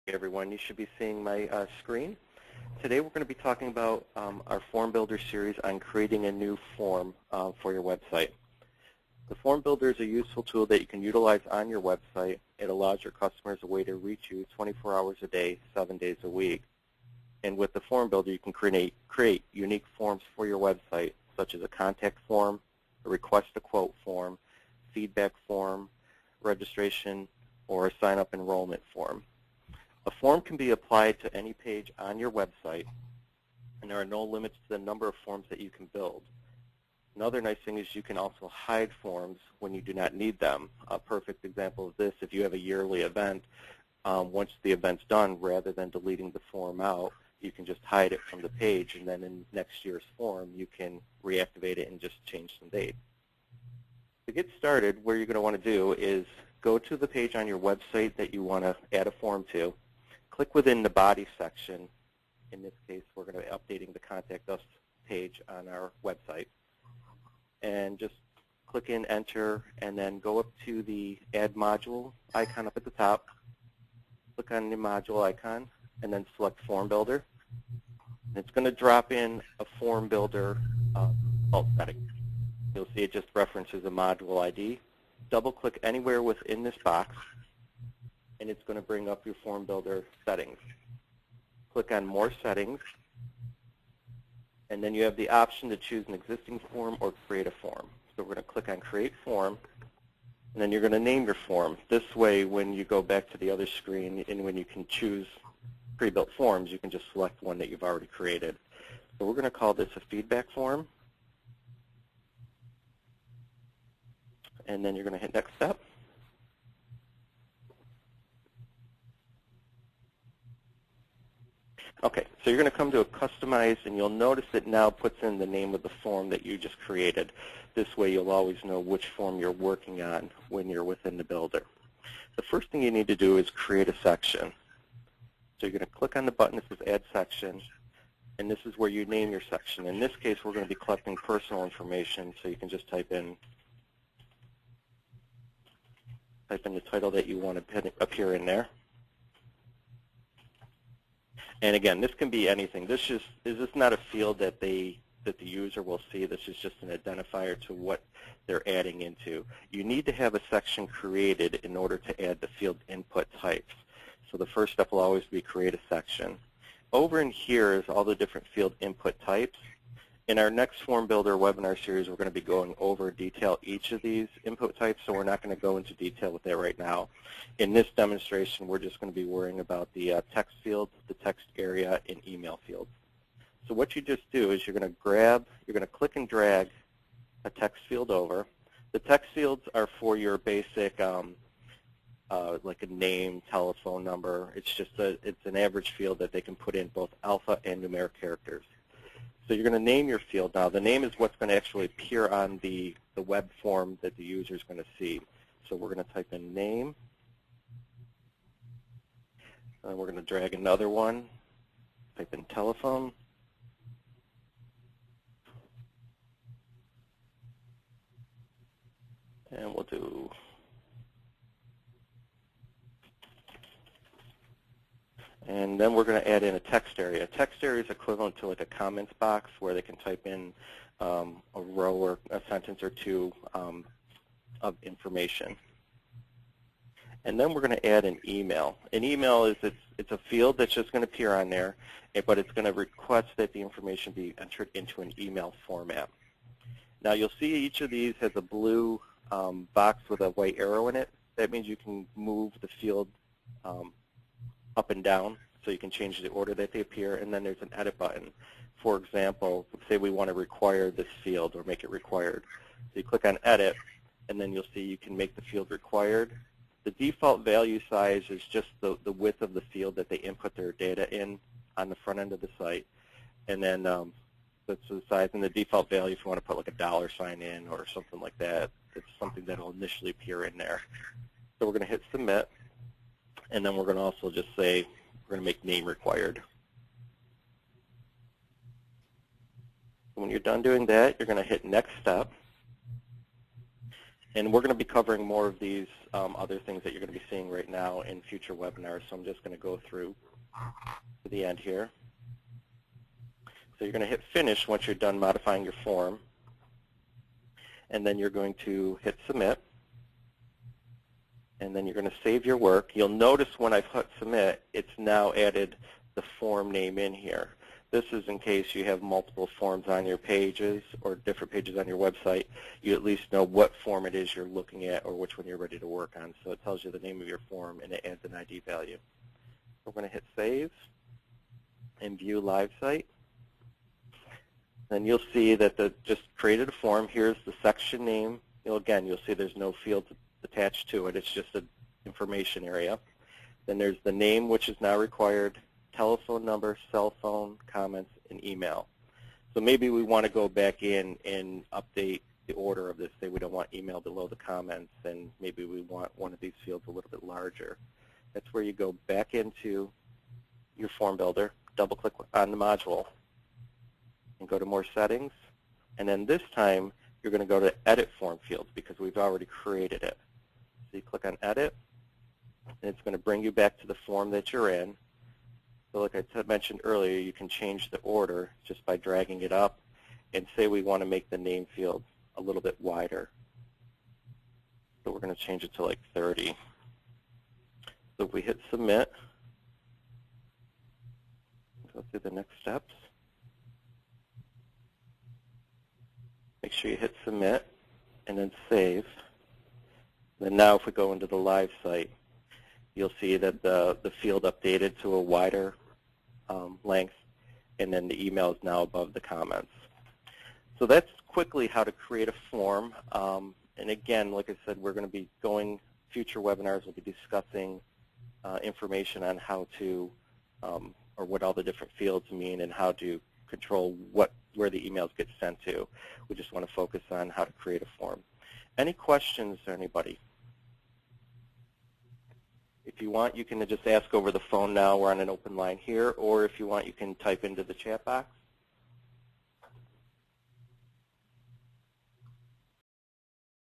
Hey everyone, you should be seeing my screen. Today we're going to be talking about our FormBuilder series on creating a new form for your website. The FormBuilder is a useful tool that you can utilize on your website. It allows your customers a way to reach you 24 hours a day, 7 days a week. And with the FormBuilder, you can create unique forms for your website, such as a contact form, a request a quote form, feedback form, registration, or a sign-up enrollment form. A form can be applied to any page on your website, and there are no limits to the number of forms that you can build. Another nice thing is you can also hide forms when you do not need them. A perfect example of this, if you have a yearly event, once the event's done, rather than deleting the form out, you can just hide it from the page, and then in next year's form, you can reactivate it and just change some date. To get started, what you're going to want to do is go to the page on your website that you want to add a form to. Click within the body section. In this case, we're going to be updating the Contact Us page on our website. And just click in, enter, and then go up to the Add Module icon up at the top. Click on the module icon, and then select FormBuilder. And it's going to drop in a FormBuilder default setting. You'll see it just references a module ID. Double-click anywhere within this box, and it's going to bring up your FormBuilder settings. Click on More Settings, and then you have the option to choose an existing form or create a form. So we're going to click on Create Form, and then you're going to name your form. This way, when you go back to the other screen and when you can choose pre-built forms, you can just select one that you've already created. So we're going to call this a feedback form, and then you're going to hit Next Step. Okay, so you're going to come to a Customize, and you'll notice it now puts in the name of the form that you just created. This way you'll always know which form you're working on when you're within the builder. The first thing you need to do is create a section. So you're going to click on the button that says Add Section, and this is where you name your section. In this case, we're going to be collecting personal information, so you can just type in the title that you want to appear in there. And again, this can be anything. This is not a field that the user will see. This is just an identifier to what they're adding into. You need to have a section created in order to add the field input types. So the first step will always be create a section. Over in here is all the different field input types. In our next FormBuilder webinar series, we're going to be going over detail each of these input types, so we're not going to go into detail with that right now. In this demonstration, we're just going to be worrying about the text field, the text area, and email fields. So what you just do is you're going to click and drag a text field over. The text fields are for your basic, like a name, telephone number. It's an average field that they can put in both alpha and numeric characters. So you're going to name your field now. The name is what's going to actually appear on the web form that the user is going to see. So we're going to type in name. And we're going to drag another one, type in telephone. And we'll do and then we're going to add in a text area. A text area is equivalent to like a comments box where they can type in a row or a sentence or two of information. And then we're going to add an email. An email is it's a field that's just going to appear on there, but it's going to request that the information be entered into an email format. Now you'll see each of these has a blue box with a white arrow in it. That means you can move the field up and down, so you can change the order that they appear, and then there's an edit button. For example, say we want to require this field or make it required. So you click on edit, and then you'll see you can make the field required. The default value size is just the width of the field that they input their data in on the front end of the site. And then that's the size, and the default value, if you want to put like a $sign in or something like that, it's something that will initially appear in there. So we're going to hit submit. And then we're going to also just say we're going to make name required. When you're done doing that, you're going to hit Next Step. And we're going to be covering more of these other things that you're going to be seeing right now in future webinars, so I'm just going to go through to the end here. So you're going to hit Finish once you're done modifying your form, and then you're going to hit Submit, and then you're going to save your work. You'll notice when I've hit Submit, it's now added the form name in here. This is in case you have multiple forms on your pages or different pages on your website. You at least know what form it is you're looking at or which one you're ready to work on. So it tells you the name of your form and it adds an ID value. We're going to hit Save and View Live Site. Then you'll see that just created a form. Here's the section name. Again, you'll see there's no fields attached to it. It's just an information area. Then there's the name, which is now required, telephone number, cell phone, comments, and email. So maybe we want to go back in and update the order of this. Say we don't want email below the comments, and maybe we want one of these fields a little bit larger. That's where you go back into your form builder, double-click on the module, and go to More Settings. And then this time, you're going to go to Edit Form Fields because we've already created it. So you click on Edit, and it's going to bring you back to the form that you're in. So like I mentioned earlier, you can change the order just by dragging it up, and say we want to make the name field a little bit wider. So we're going to change it to like 30. So if we hit Submit, go through the next steps. Make sure you hit Submit and then Save. Then now if we go into the live site, you'll see that the field updated to a wider length, and then the email is now above the comments. So that's quickly how to create a form. And again, like I said, we're going to be going, future webinars will be discussing information on how to, or what all the different fields mean and how to control where the emails get sent to. We just want to focus on how to create a form. Any questions, anybody? If you want, you can just ask over the phone now. We're on an open line here. Or if you want, you can type into the chat box.